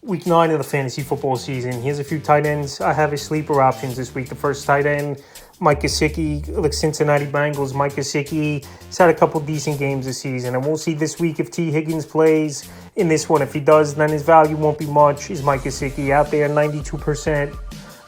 Week 9 of the fantasy football season. Here's a few tight ends I have as sleeper options this week. The first tight end, Mike Gesicki, the Cincinnati Bengals. Mike Gesicki has had a couple decent games this season, and we'll see this week if T. Higgins plays in this one. If he does, then his value won't be much. Is Mike Gesicki out there 92%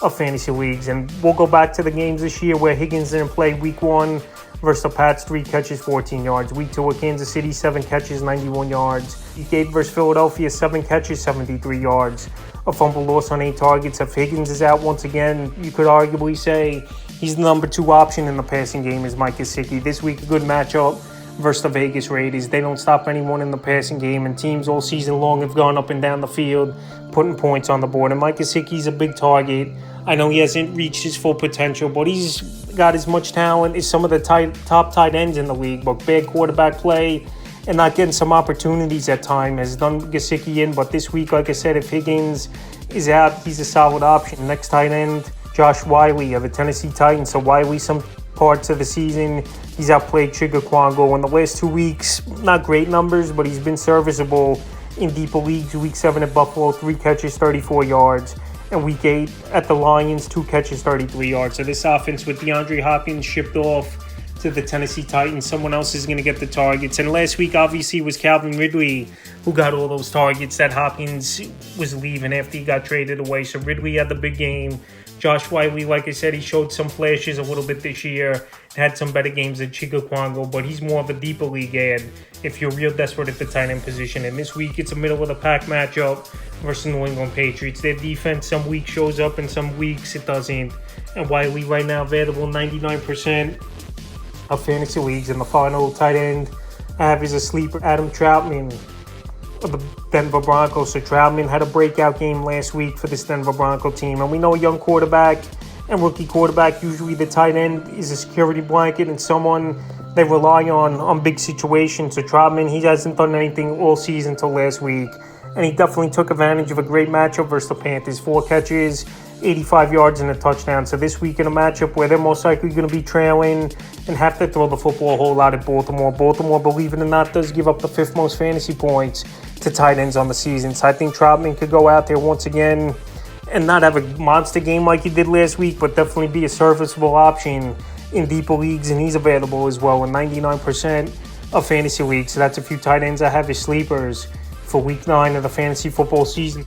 of fantasy leagues? And we'll go back to the games this year where Higgins didn't play. Week 1 versus the Pats, 3 catches, 14 yards. Week 2 at Kansas City, 7 catches, 91 yards. Week 8 versus Philadelphia, 7 catches, 73 yards. A fumble loss on 8 targets. If Higgins is out once again, you could arguably say he's the number 2 option in the passing game is Mike Gesicki. This week, a good matchup versus the Vegas Raiders. They don't stop anyone in the passing game, and teams all season long have gone up and down the field, putting points on the board. And Mike Gesicki's a big target. I know he hasn't reached his full potential, but he's got as much talent as some of the top tight ends in the league. But bad quarterback play and not getting some opportunities at time has done Gesicki in. But this week, like I said, if Higgins is out, he's a solid option. Next tight end, Josh Wiley of the Tennessee Titans. So Wiley, some parts of the season, he's outplayed Chigga-Quango. In the last 2 weeks, not great numbers, but he's been serviceable in deeper leagues. Week 7 at Buffalo, 3 catches, 34 yards. And week 8 at the Lions, 2 catches, 33 yards. So this offense with DeAndre Hopkins shipped off to the Tennessee Titans, someone else is going to get the targets. And last week, obviously, was Calvin Ridley who got all those targets that Hopkins was leaving after he got traded away. So Ridley had the big game. Josh Wiley, like I said, he showed some flashes a little bit this year. Had some better games than Chigga-Quango, but he's more of a deeper league ad if you're real desperate at the tight end position. And this week, it's a middle-of-the-pack matchup versus New England Patriots. Their defense some weeks shows up and some weeks it doesn't. And Wiley right now available 99% of fantasy leagues. And the final tight end I have is a sleeper, Adam Troutman of the Denver Broncos. So Troutman had a breakout game last week for this Denver Bronco team. And we know a young quarterback and rookie quarterback, usually the tight end is a security blanket and someone they rely on big situations. So Troutman, he hasn't done anything all season until last week. And he definitely took advantage of a great matchup versus the Panthers. 4 catches, 85 yards and a touchdown. So this week in a matchup where they're most likely going to be trailing and have to throw the football a whole lot at Baltimore. Baltimore, believe it or not, does give up the 5th most fantasy points to tight ends on the season. So I think Troutman could go out there once again and not have a monster game like he did last week, but definitely be a serviceable option in deeper leagues. And he's available as well in 99% of fantasy leagues. So that's a few tight ends I have as sleepers for week 9 of the fantasy football season.